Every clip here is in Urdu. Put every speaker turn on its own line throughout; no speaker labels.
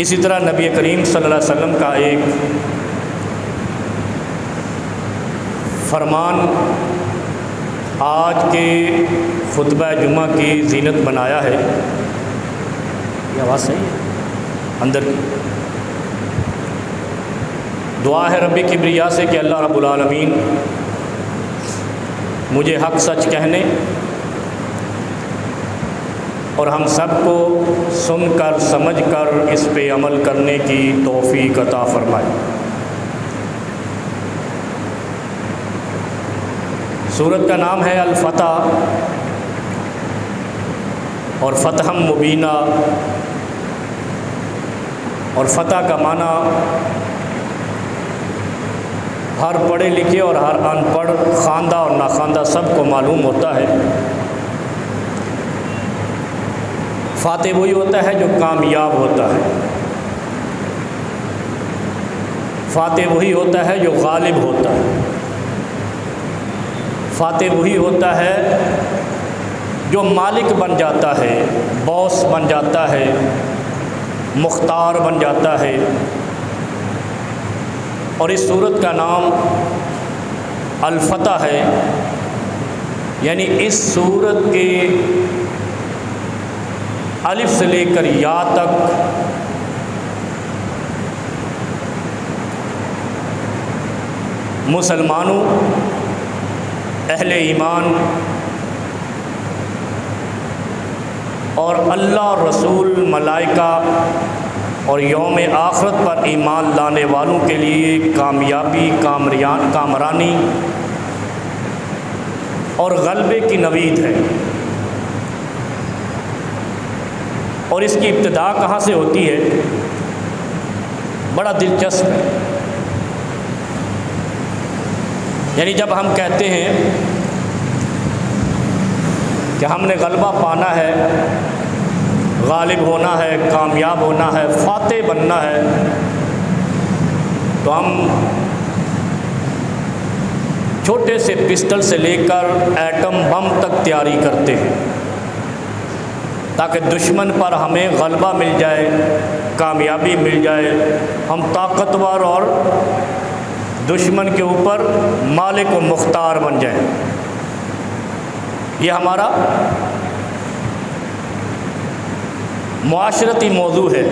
اسی طرح نبی کریم صلی اللہ علیہ وسلم کا ایک فرمان آج کے خطبہ جمعہ کی زینت بنایا ہے. یہ آواز صحیح ہے اندر کی؟ دعا ہے رب کبریا سے کہ اللہ رب العالمین مجھے حق سچ کہنے اور ہم سب کو سن کر سمجھ کر اس پہ عمل کرنے کی توفیق عطا فرمائے. سورت کا نام ہے الفتح اور فتح مبینہ، اور فتح کا معنی ہر پڑھے لکھے اور ہر ان پڑھ، خواندہ اور ناخواندہ سب کو معلوم ہوتا ہے. فاتح وہی ہوتا ہے جو کامیاب ہوتا ہے، فاتح وہی ہوتا ہے جو غالب ہوتا ہے، فاتح وہی ہوتا ہے جو مالک بن جاتا ہے، باس بن جاتا ہے، مختار بن جاتا ہے. اور اس سورت کا نام الفتح ہے، یعنی اس سورت کے الف سے لے کر یا تک مسلمانوں، اہل ایمان اور اللہ، رسول، ملائکہ اور یوم آخرت پر ایمان لانے والوں کے لیے کامیابی، کامرانی اور غلبے کی نوید ہے. اور اس کی ابتدا کہاں سے ہوتی ہے؟ بڑا دلچسپ ہے. یعنی جب ہم کہتے ہیں کہ ہم نے غلبہ پانا ہے، غالب ہونا ہے، کامیاب ہونا ہے، فاتح بننا ہے، تو ہم چھوٹے سے پسٹل سے لے کر ایٹم بم تک تیاری کرتے ہیں تاکہ دشمن پر ہمیں غلبہ مل جائے، کامیابی مل جائے، ہم طاقتور اور دشمن کے اوپر مالک و مختار بن جائیں. یہ ہمارا معاشرتی موضوع ہے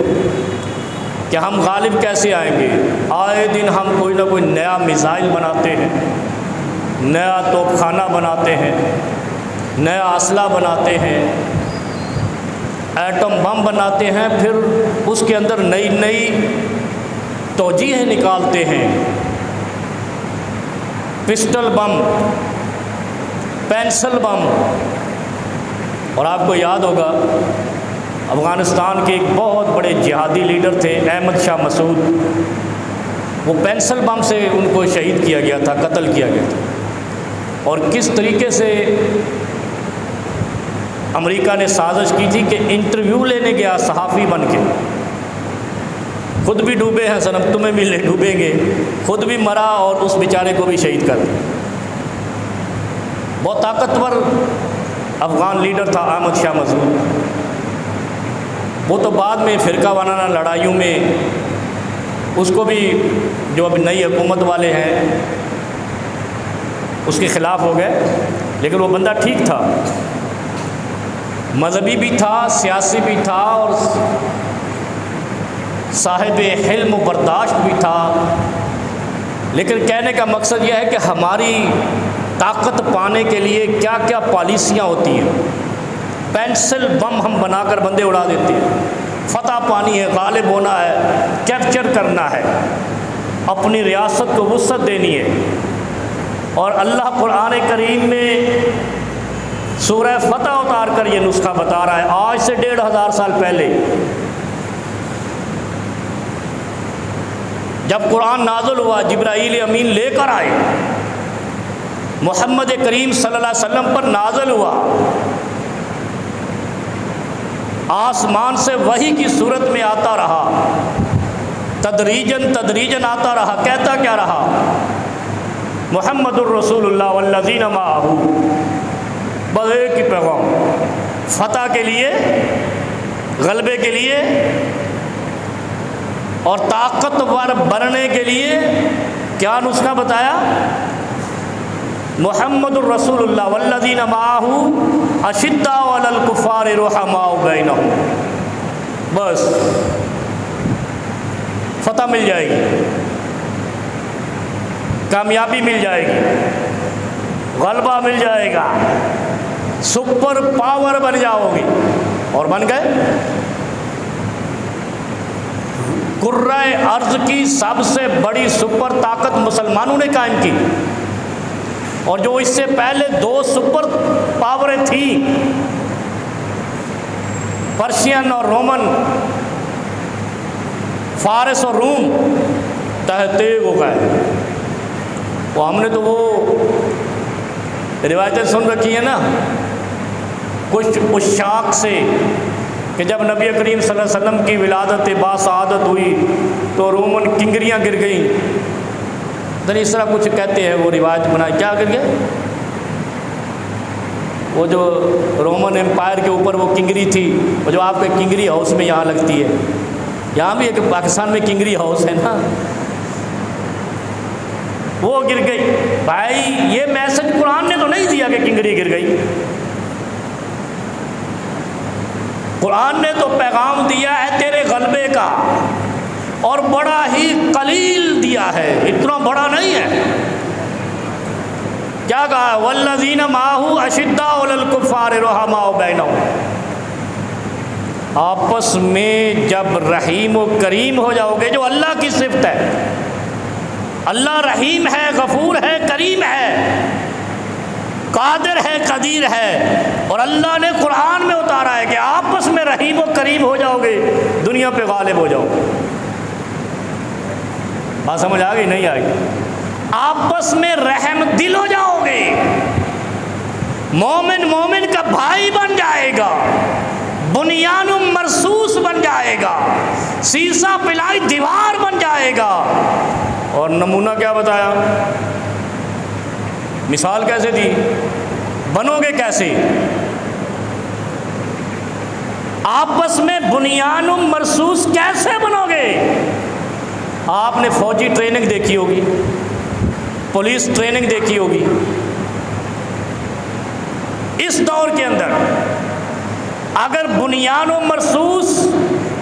کہ ہم غالب کیسے آئیں گے. آئے دن ہم کوئی نہ کوئی نیا میزائل بناتے ہیں، نیا توپ خانہ بناتے ہیں، نیا اسلحہ بناتے ہیں، ایٹم بم بناتے ہیں، پھر اس کے اندر نئی نئی توجیہیں نکالتے ہیں. پسٹل بم، پینسل بم. اور آپ کو یاد ہوگا افغانستان کے ایک بہت بڑے جہادی لیڈر تھے احمد شاہ مسعود، وہ پینسل بم سے ان کو شہید کیا گیا تھا، قتل کیا گیا تھا. اور کس طریقے سے امریکہ نے سازش کی تھی کہ انٹرویو لینے گیا صحافی بن کے، خود بھی ڈوبے ہیں صنم، تمہیں بھی لے ڈوبیں گے، خود بھی مرا اور اس بیچارے کو بھی شہید کر دیا. بہت طاقتور افغان لیڈر تھا احمد شاہ مسعود. وہ تو بعد میں فرقہ وارانہ لڑائیوں میں اس کو بھی جو اب نئی حکومت والے ہیں اس کے خلاف ہو گئے، لیکن وہ بندہ ٹھیک تھا، مذہبی بھی تھا، سیاسی بھی تھا اور صاحب حلم و برداشت بھی تھا. لیکن کہنے کا مقصد یہ ہے کہ ہماری طاقت پانے کے لیے کیا کیا پالیسیاں ہوتی ہیں. پینسل بم ہم بنا کر بندے اڑا دیتے ہیں. فتح پانی ہے، غالب ہونا ہے، کیپچر کرنا ہے، اپنی ریاست کو وسعت دینی ہے. اور اللہ قرآن کریم میں سورہ فتح اتار کر یہ نسخہ بتا رہا ہے. آج سے 1500 سال پہلے جب قرآن نازل ہوا، جبرائیل امین لے کر آئے، محمد کریم صلی اللہ علیہ وسلم پر نازل ہوا، آسمان سے وحی کی صورت میں آتا رہا، تدریجاً آتا رہا. کہتا کیا رہا؟ محمد الرسول اللہ والذین معہ، بس ایک ہی پیغام، فتح کے لیے، غلبے کے لیے اور طاقتور بننے کے لیے کیا نسخہ بتایا؟ محمد الرسول اللہ والذین معہ اشداء علی الکفار رحماء بینہم، بس فتح مل جائے گی، کامیابی مل جائے گی، غلبہ مل جائے گا، سپر پاور بن جاؤ گی، اور بن گئے۔ کرۂ ارض کی سب سے بڑی سپر طاقت مسلمانوں نے قائم کی، اور جو اس سے پہلے 2 سپر پاوریں تھیں، پرشین اور رومن، فارس اور روم، تحتیگ ہو گئے۔ وہ ہم نے تو وہ روایتیں سن رکھی ہیں نا کچھ عشاق سے، کہ جب نبی کریم صلی اللہ علیہ وسلم کی ولادت باسعادت ہوئی تو رومن کنگریاں گر گئیں، اس طرح کچھ کہتے ہیں، وہ روایت بنائی، کیا گر گئے؟ وہ جو رومن امپائر کے اوپر وہ کنگری تھی، وہ جو آپ کے کنگری ہاؤس میں یہاں لگتی ہے، یہاں بھی ایک پاکستان میں کنگری ہاؤس ہے نا، وہ گر گئی۔ بھائی یہ میسج قرآن نے تو نہیں دیا کہ کنگری گر گئی، قرآن نے تو پیغام دیا ہے تیرے غلبے کا، اور بڑا ہی قلیل دیا ہے، اتنا بڑا نہیں ہے۔ کیا کہا؟ والذین معہ اشداء علی الکفار رحماء بینہم، آپس میں جب رحیم و کریم ہو جاؤ گے، جو اللہ کی صفت ہے، اللہ رحیم ہے، غفور ہے، کریم ہے، قادر ہے، قدیر ہے، اور اللہ نے قرآن میں اتارا ہے کہ آپس میں رحیم و کریم ہو جاؤ گے، دنیا پہ غالب ہو جاؤ گے۔ بات سمجھ آ گئی؟ نہیں آئے گی؟ آپس میں رحم دل ہو جاؤ گے، مومن مومن کا بھائی بن جائے گا، بنیان مرصوص بن جائے گا، سیسا پلائی دیوار بن جائے گا۔ اور نمونہ کیا بتایا؟ مثال کیسے دی؟ بنو گے کیسے؟ آپس میں بنیان مرصوص کیسے بنو گے؟ آپ نے فوجی ٹریننگ دیکھی ہوگی، پولیس ٹریننگ دیکھی ہوگی، اس دور کے اندر اگر بنیان و مرصوص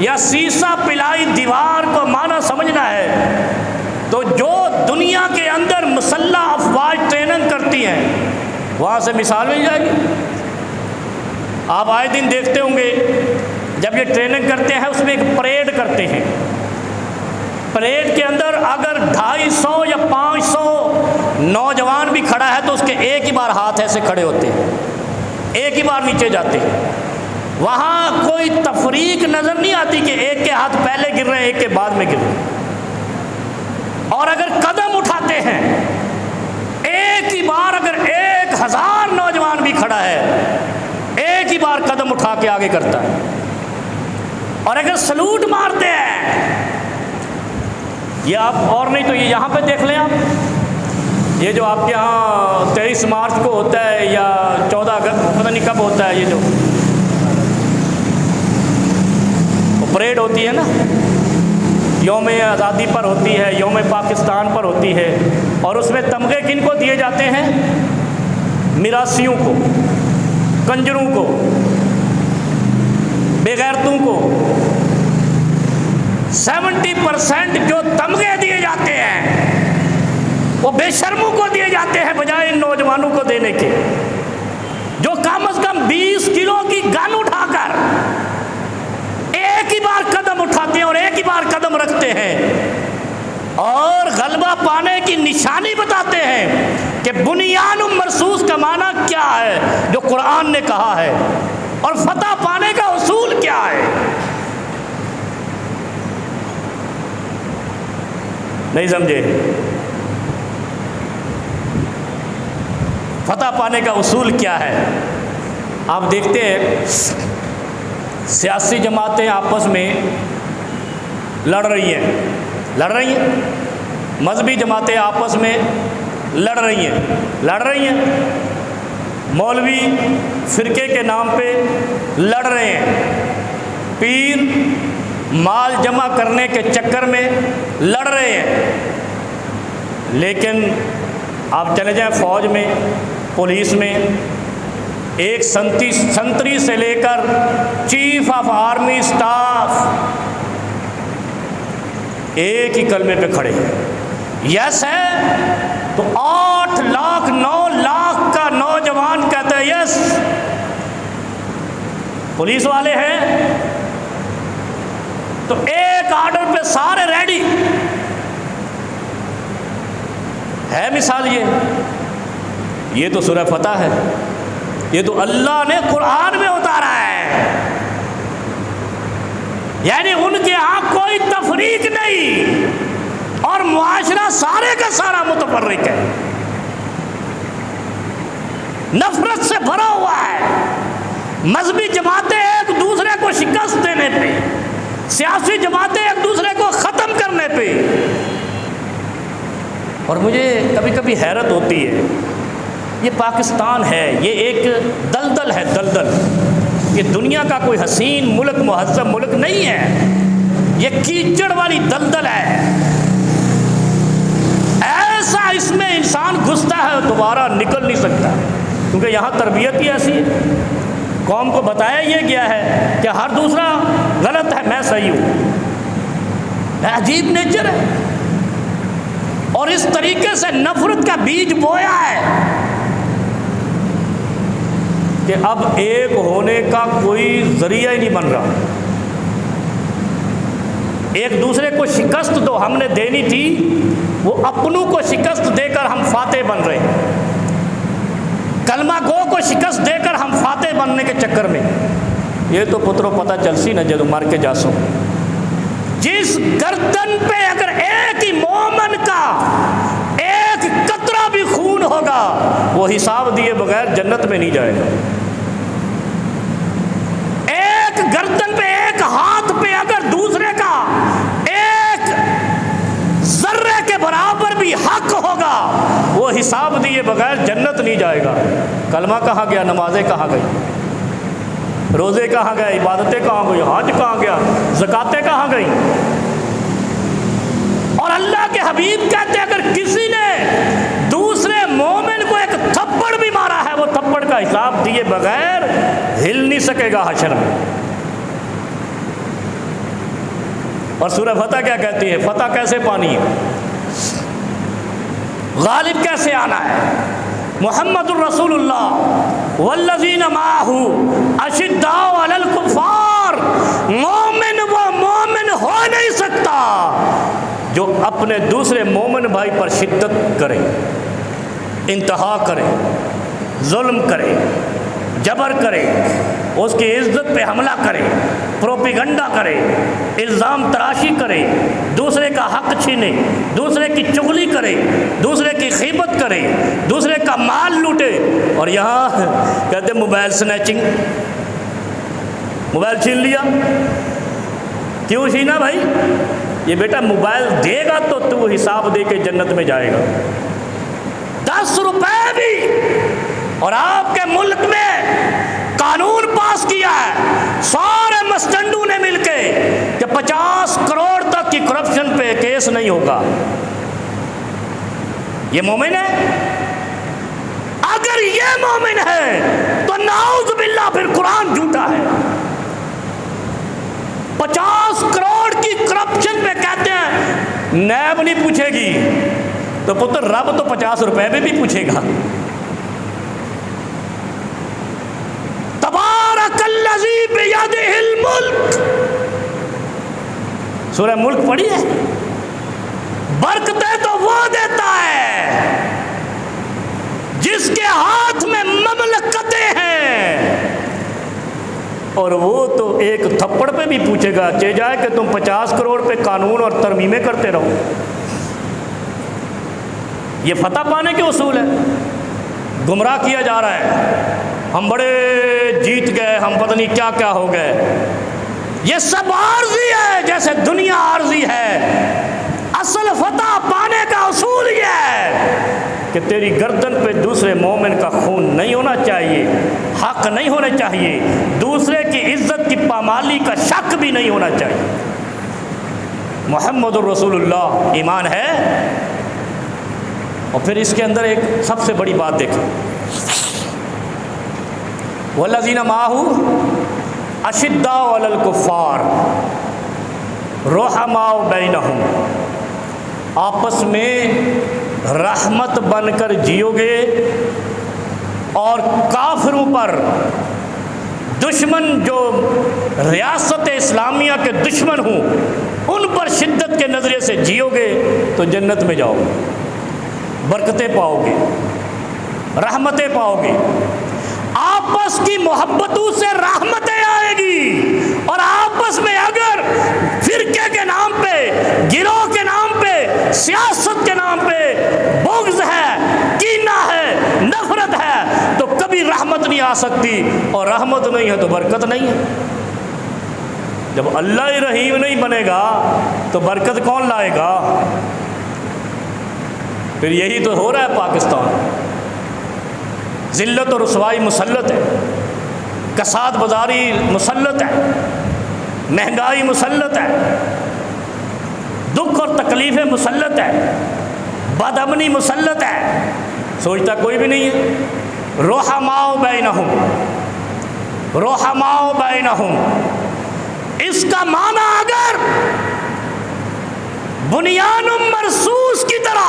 یا سیسا پلائی دیوار کو معنی سمجھنا ہے تو جو دنیا کے اندر مسلح افواج ٹریننگ کرتی ہیں وہاں سے مثال مل جائے گی۔ آپ آئے دن دیکھتے ہوں گے جب یہ ٹریننگ کرتے ہیں اس میں ایک پریڈ کرتے ہیں، پریڈ کے اندر اگر 250 یا 500 نوجوان بھی کھڑا ہے تو اس کے ایک ہی بار ہاتھ ایسے کھڑے ہوتے ہیں، ایک ہی بار نیچے جاتے ہیں، وہاں کوئی تفریق نظر نہیں آتی کہ ایک کے ہاتھ پہلے گر رہے ہیں ایک کے بعد میں گر رہے ہیں۔ اور اگر قدم اٹھاتے ہیں ایک ہی بار، اگر 1000 نوجوان بھی کھڑا ہے ایک ہی بار قدم اٹھا کے آگے کرتا ہے۔ اور اگر سلوٹ مارتے ہیں، یہ آپ اور نہیں تو یہ یہاں پہ دیکھ لیں آپ، یہ جو آپ کے ہاں 23 مارچ کو ہوتا ہے یا 14 اگست پتہ نہیں کب ہوتا ہے، یہ جو پریڈ ہوتی ہے نا، یوم آزادی پر ہوتی ہے، یوم پاکستان پر ہوتی ہے، اور اس میں تمغے کن کو دیے جاتے ہیں؟ میراثیوں کو، کنجروں کو، بے غیرتوں کو۔ 70% جو تمغے دیے جاتے ہیں وہ بے شرموں کو دیے جاتے ہیں بجائے ان نوجوانوں کو دینے کے، جو کم از کم 20 کلو کی گن اٹھا کر ایک ہی بار قدم اٹھاتے ہیں اور ایک ہی بار قدم رکھتے ہیں، اور غلبہ پانے کی نشانی بتاتے ہیں کہ بنیان مرصوص کا معنی کیا ہے جو قرآن نے کہا ہے، اور فتح پانے کا اصول کیا ہے۔ نہیں سمجھے؟ فتح پانے کا اصول کیا ہے؟ آپ دیکھتے ہیں سیاسی جماعتیں آپس میں لڑ رہی ہیں، مذہبی جماعتیں آپس میں لڑ رہی ہیں، مولوی فرقے کے نام پہ لڑ رہے ہیں، پیر مال جمع کرنے کے چکر میں لڑ رہے ہیں، لیکن آپ چلے جائیں فوج میں، پولیس میں، ایک سنتری سے لے کر چیف آف آرمی اسٹاف ایک ہی کلمے پہ کھڑے ہیں، یس ہے تو 8 لاکھ 9 لاکھ کا نوجوان کہتا ہے یس۔ پولیس والے ہیں تو ایک آرڈر پہ سارے ریڈی ہے۔ مثال یہ تو سورہ فتح ہے، یہ تو اللہ نے قرآن میں اتارا ہے، یعنی ان کے ہاں کوئی تفریق نہیں اور معاشرہ سارے کا سارا متفرق ہے، نفرت سے بھرا ہوا ہے۔ مذہبی جماعتیں ایک دوسرے کو شکست دینے پہ، سیاسی جماعتیں ایک دوسرے کو ختم کرنے پہ، اور مجھے کبھی کبھی حیرت ہوتی ہے، یہ پاکستان ہے، یہ ایک دلدل ہے، دلدل، یہ دنیا کا کوئی حسین ملک مہذب ملک نہیں ہے، یہ کیچڑ والی دلدل ہے، ایسا اس میں انسان گھستا ہے دوبارہ نکل نہیں سکتا، کیونکہ یہاں تربیت ہی ایسی ہے، قوم کو بتایا یہ گیا ہے کہ ہر دوسرا غلط ہے، میں صحیح ہوں، عجیب نیچر ہے، اور اس طریقے سے نفرت کا بیج بویا ہے کہ اب ایک ہونے کا کوئی ذریعہ ہی نہیں بن رہا۔ ایک دوسرے کو شکست تو ہم نے دینی تھی، وہ اپنوں کو شکست دے کر ہم فاتح بن رہے ہیں، کلمہ گو کو شکست دے کر ہم فاتح بننے کے چکر میں، یہ تو پترو پتہ چلسی نہ جدو مر کے جاسو، جس گردن پہ اگر ایک ہی مومن کا ایک قطرہ بھی خون ہوگا وہ حساب دیے بغیر جنت میں نہیں جائے گا، ایک گردن پہ ایک ہاتھ پہ اگر دوسرے کا ایک ذرے کے برابر بھی حق ہوگا وہ حساب دیے بغیر جنت نہیں جائے گا۔ کلمہ کہاں گیا، نمازیں کہاں گئی، روزے کہاں گئے، عبادتیں کہاں گئی، حج کہاں گیا، زکاتیں کہاں گئی؟ اور اللہ کے حبیب کہتے ہیں اگر کسی نے دوسرے مومن کو ایک تھپڑ بھی مارا ہے وہ تھپڑ کا حساب دیے بغیر ہل نہیں سکے گا حشر میں۔ اور سورہ فتح کیا کہتی ہے، فتح کیسے پانی ہے، غالب کیسے آنا ہے، محمد الرسول اللہ والذین معہ اشداء علی الکفار، مومن وہ مومن ہو نہیں سکتا جو اپنے دوسرے مومن بھائی پر شدت کرے، انتہا کرے، ظلم کرے، جبر کرے، اس کی عزت پہ حملہ کرے، پروپیگنڈا کرے، الزام تراشی کرے، دوسرے کا حق چھینے، دوسرے کی چغلی کرے، دوسرے کی غیبت کرے، دوسرے کا مال لوٹے، اور یہاں کہتے موبائل سنیچنگ، موبائل چھین لیا، کیوں چھینا بھائی؟ یہ بیٹا موبائل دے گا تو حساب دے کے جنت میں جائے گا، 10 روپے بھی، اور آپ کے ملک میں قانون پاس کیا ہے سارے مسٹنڈوں نے مل کے کہ 50 کروڑ تک کی کرپشن پہ کیس نہیں ہوگا۔ یہ مومن ہے؟ اگر یہ مومن ہے تو نعوذ باللہ پھر قرآن جھوٹا ہے۔ 50 کروڑ کی کرپشن پہ کہتے ہیں نیب نہیں پوچھے گی، تو پتر رب تو 50 روپے میں بھی پوچھے گا۔ تبارک الذی بیدہ الملک، سورہ ملک پڑھی ہے؟ برکتیں تو وہ دیتا ہے جس کے ہاتھ میں مملکتیں ہیں، اور وہ تو ایک تھپڑ پہ بھی پوچھے گا، چہ جائے کہ تم 50 کروڑ پہ قانون اور ترمیمیں کرتے رہو۔ یہ فتح پانے کے اصول ہے، گمراہ کیا جا رہا ہے، ہم بڑے جیت گئے، ہم پتہ نہیں کیا کیا ہو گئے، یہ سب عارضی ہے جیسے دنیا عارضی ہے۔ اصل فتح پانے کا اصول یہ ہے کہ تیری گردن پہ دوسرے مومن کا خون نہیں ہونا چاہیے، حق نہیں ہونے چاہیے، دوسرے کی عزت کی پامالی کا شک بھی نہیں ہونا چاہیے۔ محمد الرسول اللہ ایمان ہے. اور پھر اس کے اندر ایک سب سے بڑی بات دیکھیں، والذین معہ اشداء علی الکفار رحماء بینہم، آپس میں رحمت بن کر جیو گے اور کافروں پر، دشمن جو ریاست اسلامیہ کے دشمن ہوں ان پر شدت کے نظریے سے جیو گے تو جنت میں جاؤ گے، برکتیں پاؤ گے، رحمتیں پاؤ گے. آپس کی محبتوں سے رحمتیں آئے گی. اور آپس میں اگر فرقے کے نام پہ، گروہ کے نام پہ، سیاست کے نام پہ بغض ہے، کینہ ہے، نفرت ہے تو کبھی رحمت نہیں آ سکتی. اور رحمت نہیں ہے تو برکت نہیں ہے. جب اللہ ہی رحیم نہیں بنے گا تو برکت کون لائے گا؟ پھر یہی تو ہو رہا ہے پاکستان. ذلت اور رسوائی مسلط ہے، کساد بازاری مسلط ہے، مہنگائی مسلط ہے، دکھ اور تکلیفیں مسلط ہے، بد امنی مسلط ہے. سوچتا کوئی بھی نہیں ہے. رحماء بینہم، رحماء بینہم، اس کا معنی اگر بنیان مرصوص کی طرح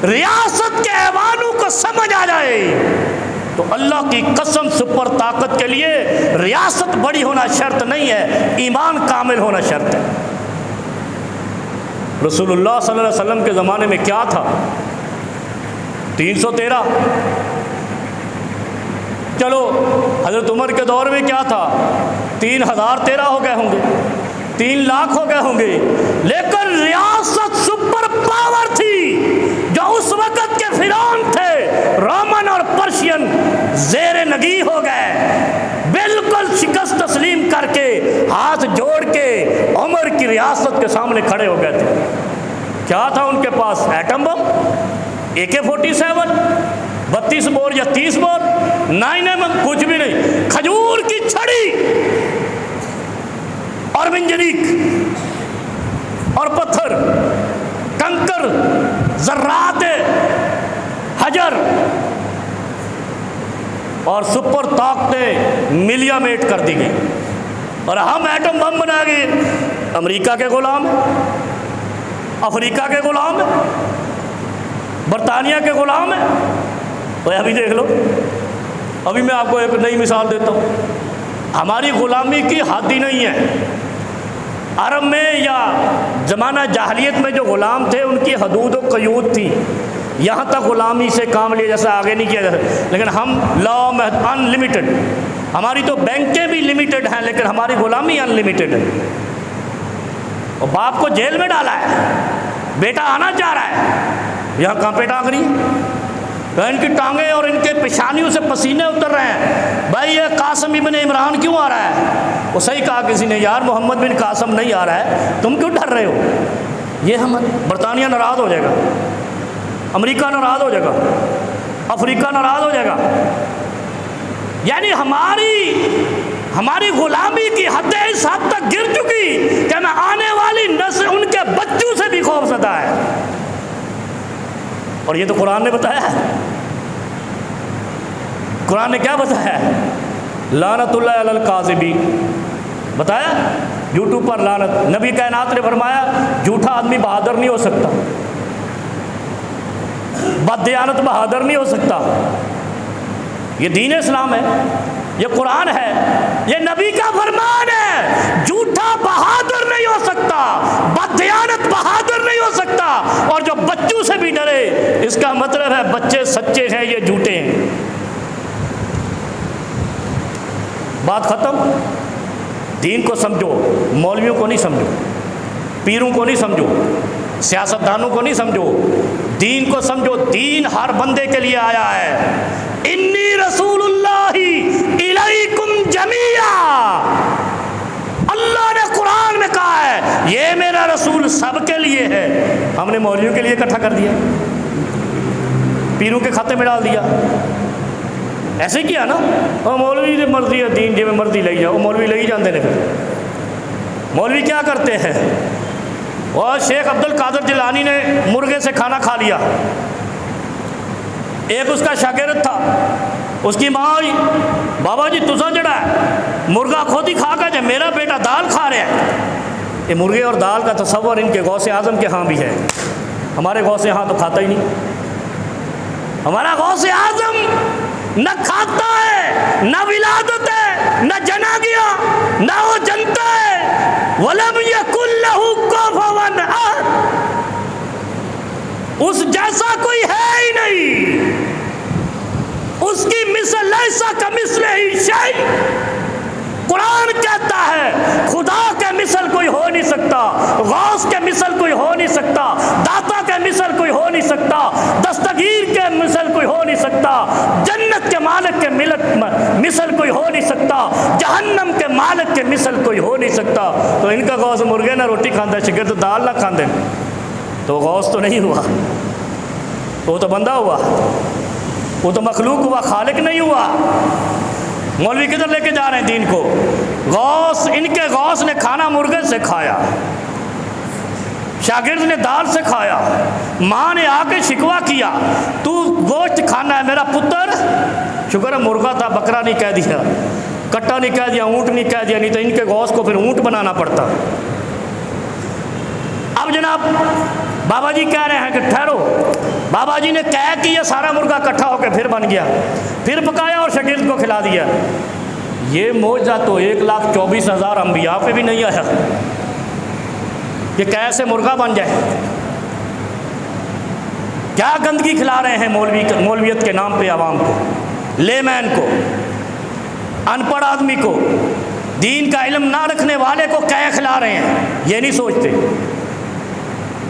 ریاست کے ایوانوں کو سمجھ آ جائے تو اللہ کی قسم سپر طاقت کے لیے ریاست بڑی ہونا شرط نہیں ہے، ایمان کامل ہونا شرط ہے. رسول اللہ صلی اللہ علیہ وسلم کے زمانے میں کیا تھا؟ 313. چلو حضرت عمر کے دور میں کیا تھا؟ 3013 ہو گئے ہوں گے، 3 لاکھ ہو گئے ہوں گے. لیکن ریاست سپر پاور تھی جو اس وقت کے فرعون تھے، رومن اور پرشین زیر نگی ہو گئے، بالکل شکست تسلیم کر کے ہاتھ جوڑ کے عمر کی ریاست کے سامنے کھڑے ہو گئے تھے. کیا تھا ان کے پاس؟ ایٹم بم، AK-47، 32 بور یا 30 بور، 9mm، کچھ بھی نہیں. کھجور کی چھڑی اور منجنیق اور پتھر، کنکر، ذرات حجر اور سپر طاقتیں ملیا میٹ کر دی گئی. اور ہم ایٹم بم بنا گئے. امریکہ کے غلام ہیں، افریقہ کے غلام ہیں، برطانیہ کے غلام ہیں. تو ابھی دیکھ لو، ابھی میں آپ کو ایک نئی مثال دیتا ہوں. ہماری غلامی کی حد ہی نہیں ہے. عرب میں یا زمانہ جاہلیت میں جو غلام تھے ان کی حدود و قیود تھی. یہاں تک غلامی سے کام لیا جیسا آگے نہیں کیا جا سکتا. لیکن ہم لا ان لمیٹڈ، ہماری تو بینکیں بھی لمیٹڈ ہیں لیکن ہماری غلامی ان لمیٹڈ ہے. اور باپ کو جیل میں ڈالا ہے، بیٹا آنا چاہ رہا ہے، یہاں کہاں پہ ٹانگ رہی ہے؟ ان کی ٹانگیں اور ان کے پیشانیوں سے پسینے اتر رہے ہیں. بھائی یہ قاسم ابن عمران کیوں آ رہا ہے؟ وہ صحیح کہا کسی نے، یار محمد بن قاسم نہیں آ رہا ہے، تم کیوں ڈر رہے ہو؟ یہ ہم برطانیہ ناراض ہو جائے گا، امریکہ ناراض ہو جائے گا، افریقہ ناراض ہو جائے گا. یعنی ہماری غلامی کی حدیں اس حد تک گر چکی کہ میں آنے والی نسل ان کے بچوں سے بھی خوف زدہ ہے. اور یہ تو قرآن نے بتایا ہے. قرآن نے کیا بتایا ہے؟ لعنت اللہ علی الکاذبین. بتایا جھوٹوں پر لعنت. نبی کائنات نے فرمایا جھوٹا آدمی بہادر نہیں ہو سکتا، بددیانت بہادر نہیں ہو سکتا. یہ دین اسلام ہے، یہ قرآن ہے، یہ نبی کا فرمان ہے. جھوٹا بہادر نہیں ہو سکتا، بددیانت بہادر نہیں ہو سکتا. اور جو بچوں سے بھی ڈرے اس کا مطلب ہے بچے سچے ہیں، یہ جھوٹے ہیں. بات ختم. دین کو سمجھو، مولویوں کو نہیں سمجھو، پیروں کو نہیں سمجھو، سیاستدانوں کو نہیں سمجھو، دین کو سمجھو. دین ہر بندے کے لیے آیا ہے. انی رسول اللہ الیکم جمیعا. اللہ نے قرآن میں کہا ہے یہ میرا رسول سب کے لیے ہے. ہم نے مولویوں کے لیے اکٹھا کر دیا، پیروں کے کھاتے میں ڈال دیا. ایسے کیا نا، وہ مولوی نے مرضی ہے دین جی میں مرضی لے جاؤ. مولوی لے ہی جاندے نے. پھر مولوی کیا کرتے ہیں؟ اور شیخ عبد القادر جیلانی نے مرغے سے کھانا کھا لیا. ایک اس کا شاگرد تھا, اس کی ماں آئی, بابا جی تسا جڑا ہے مرغا خود ہی کھا گیا, میرا بیٹا دال کھا رہا ہے. یہ مرغے اور دال کا تصور ان کے غوث اعظم کے ہاں بھی ہے, ہمارے غوث ہاں تو کھاتا ہی نہیں. ہمارا غوث اعظم نہ کھاتا ہے, نہ ولادت ہے, نہ جنا گیا, نہ وہ جنتا ہے. وَلَمْ يَكُنْ لَهُ كُفُوًا أَحَدٌ, اس جیسا کوئی ہے ہی نہیں, اس کی مثل لیسا کمثلہ شیء. قرآن کہتا ہے خدا کے مثل کوئی ہو نہیں سکتا, غوث کے مثل کوئی ہو نہیں سکتا, داتا کے مثل کوئی ہو نہیں سکتا, دستگیر کے مثل کوئی ہو نہیں سکتا, جنت کے مالک کے مثل کوئی ہو نہیں سکتا, جہنم کے مالک کے مثل کوئی ہو نہیں سکتا. تو ان کا غوث مرغے نہ روٹی کھاندے, شاگرد دال نہ کھاندے, تو غوث تو نہیں ہوا, وہ تو بندہ ہوا, وہ تو مخلوق ہوا, خالق نہیں ہوا. مولوی کدھر لے کے جا رہے ہیں دین کو؟ غوث, ان کے غوث نے کھانا مرغے سے کھایا, شاگرد نے دال سے کھایا. ماں نے آ کے شکوہ کیا, تو گوشت کھانا ہے میرا پتر, شکر ہے مرغا تھا, بکرا نہیں کہہ دیا, کٹا نہیں کہہ دیا, اونٹ نہیں کہہ دیا, نہیں تو ان کے غوث کو پھر اونٹ بنانا پڑتا. اب جناب بابا جی کہہ رہے ہیں کہ ٹھہرو, بابا جی نے کہہ کہ یہ سارا مرغا اکٹھا ہو کے پھر بن گیا, پھر پکایا اور شاگرد کو کھلا دیا. یہ معجزہ تو 1,24,000 انبیاء پہ بھی نہیں آیا کہ کیسے مرغا بن جائے. کیا گندگی کھلا رہے ہیں مولویت کے نام پہ عوام کو, لے مین کو, ان پڑھ آدمی کو, دین کا علم نہ رکھنے والے کو کیا کھلا رہے ہیں, یہ نہیں سوچتے.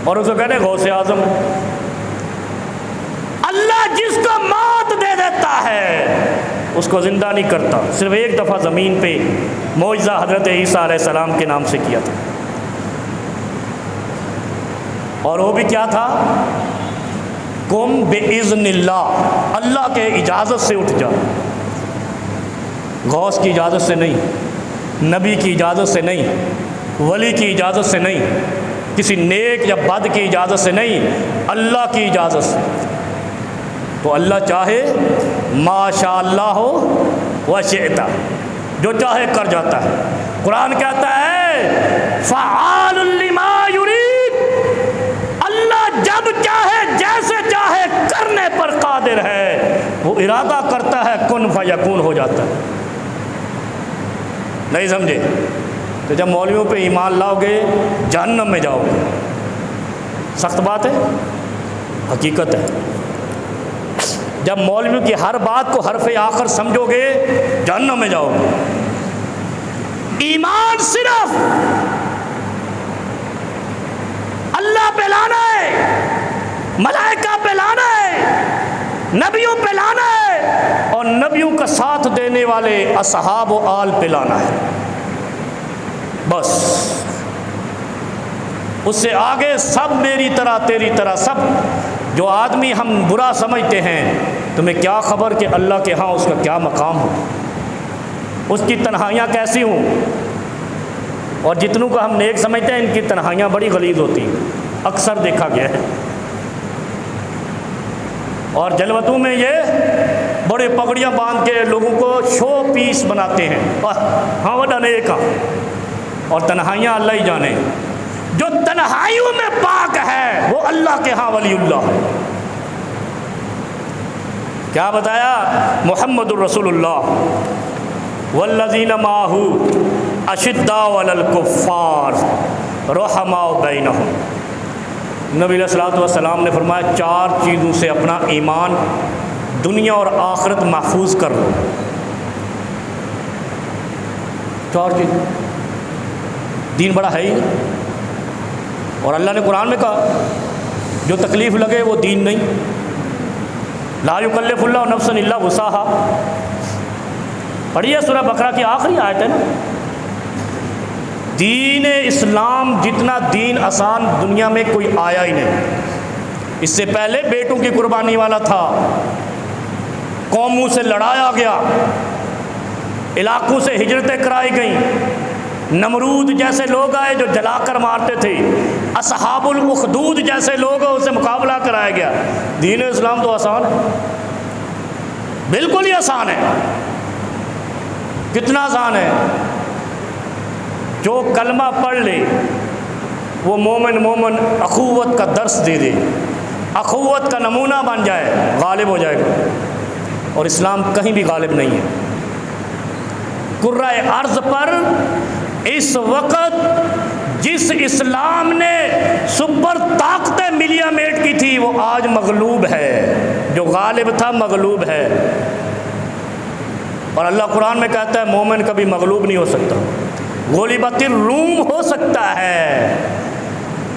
اور اسے کہتے ہیں غوث اعظم. اللہ جس کو موت دے دیتا ہے اس کو زندہ نہیں کرتا. صرف ایک دفعہ زمین پہ معجزہ حضرت عیسیٰ علیہ السلام کے نام سے کیا تھا, اور وہ بھی کیا تھا؟ قم بِإِذْنِ اللہ, اللہ کے اجازت سے اٹھ جا. غوث کی اجازت سے نہیں, نبی کی اجازت سے نہیں, ولی کی اجازت سے نہیں, کسی نیک یا بد کی اجازت سے نہیں, اللہ کی اجازت سے. تو اللہ چاہے ما شاء اللہ ہو و شئت, جو چاہے کر جاتا ہے. قرآن کہتا ہے فعال لما یرید, اللہ جب چاہے جیسے چاہے کرنے پر قادر ہے. وہ ارادہ کرتا ہے کن فیکون ہو جاتا ہے. نہیں سمجھے؟ تو جب مولویوں پہ ایمان لاؤ گے جہنم میں جاؤ گے. سخت بات ہے, حقیقت ہے. جب مولویوں کی ہر بات کو حرف آخر سمجھو گے جہنم میں جاؤ گے. ایمان صرف اللہ پہ لانا ہے, ملائکہ پہ لانا ہے, نبیوں پہ لانا ہے, اور نبیوں کا ساتھ دینے والے اصحاب و آل پہ لانا ہے. بس اس سے آگے سب میری طرح تیری طرح. سب جو آدمی ہم برا سمجھتے ہیں, تمہیں کیا خبر کہ اللہ کے ہاں اس کا کیا مقام ہو, اس کی تنہائیاں کیسی ہوں. اور جتنوں کو ہم نیک سمجھتے ہیں ان کی تنہائیاں بڑی غلیظ ہوتی ہیں, اکثر دیکھا گیا ہے. اور جلوتوں میں یہ بڑے پگڑیاں باندھ کے لوگوں کو شو پیس بناتے ہیں, ہاں وڈا نیک, اور تنہائیاں اللہ ہی جانے. جو تنہائیوں میں پاک ہے وہ اللہ کے ہاں ولی اللہ ہے. کیا بتایا؟ محمد الرسول اللہ والذین معہ اشداء علی الکفار رحماء بینہم. نبی علیہ الصلوۃ والسلام نے فرمایا 4 چیزوں سے اپنا ایمان دنیا اور آخرت محفوظ کر لو. 4 چیز. دین بڑا ہے ہی نہیں. اور اللہ نے قرآن میں کہا جو تکلیف لگے وہ دین نہیں. لا یکلف اللہ نفسا الا وسعها. پڑھیے سورہ بقرہ کی آخری آیت ہے نا. دین اسلام جتنا دین آسان دنیا میں کوئی آیا ہی نہیں. اس سے پہلے بیٹوں کی قربانی والا تھا, قوموں سے لڑایا گیا, علاقوں سے ہجرتیں کرائی گئیں, نمرود جیسے لوگ آئے جو جلا کر مارتے تھے, اصحاب الاخدود جیسے لوگ ہیں، اسے مقابلہ کرایا گیا۔ دین اسلام تو آسان ہے، بالکل ہی آسان ہے۔ کتنا آسان ہے، جو کلمہ پڑھ لے وہ مومن اخوت کا درس دے دے، اخوت کا نمونہ بن جائے، غالب ہو جائے گا۔ اور اسلام کہیں بھی غالب نہیں ہے۔ کرۂ ارض پر اس وقت جس اسلام نے سپر طاقتیں ملیا میٹ کی تھی وہ آج مغلوب ہے، جو غالب تھا مغلوب ہے۔ اور اللہ قرآن میں کہتا ہے مومن کبھی مغلوب نہیں ہو سکتا۔ غلبت الروم ہو سکتا ہے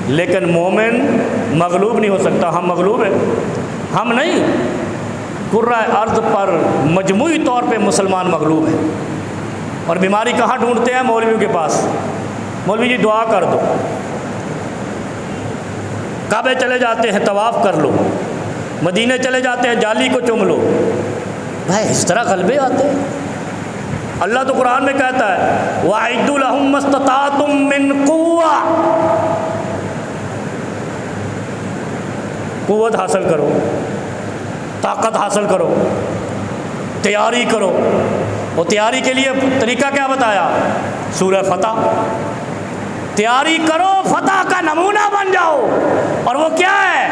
لیکن مومن مغلوب نہیں ہو سکتا۔ ہم مغلوب ہیں، ہم نہیں۔ کرۂ ارض پر مجموعی طور پہ مسلمان مغلوب ہیں۔ اور بیماری کہاں ڈھونڈتے ہیں؟ مولویوں کے پاس۔ مولوی جی دعا کر دو، کعبے چلے جاتے ہیں طواف کر لو، مدینے چلے جاتے ہیں جالی کو چوم لو۔ بھائی اس طرح غلبے آتے ہیں؟ اللہ تو قرآن میں کہتا ہے وَأَعِدُّوا لَهُم مَّا اسْتَطَعْتُم مِّن قُوَّةٍ، قوت حاصل کرو، طاقت حاصل کرو، تیاری کرو۔ اور تیاری کے لیے طریقہ کیا بتایا؟ سورہ فتح۔ تیاری کرو، فتح کا نمونہ بن جاؤ۔ اور وہ کیا ہے؟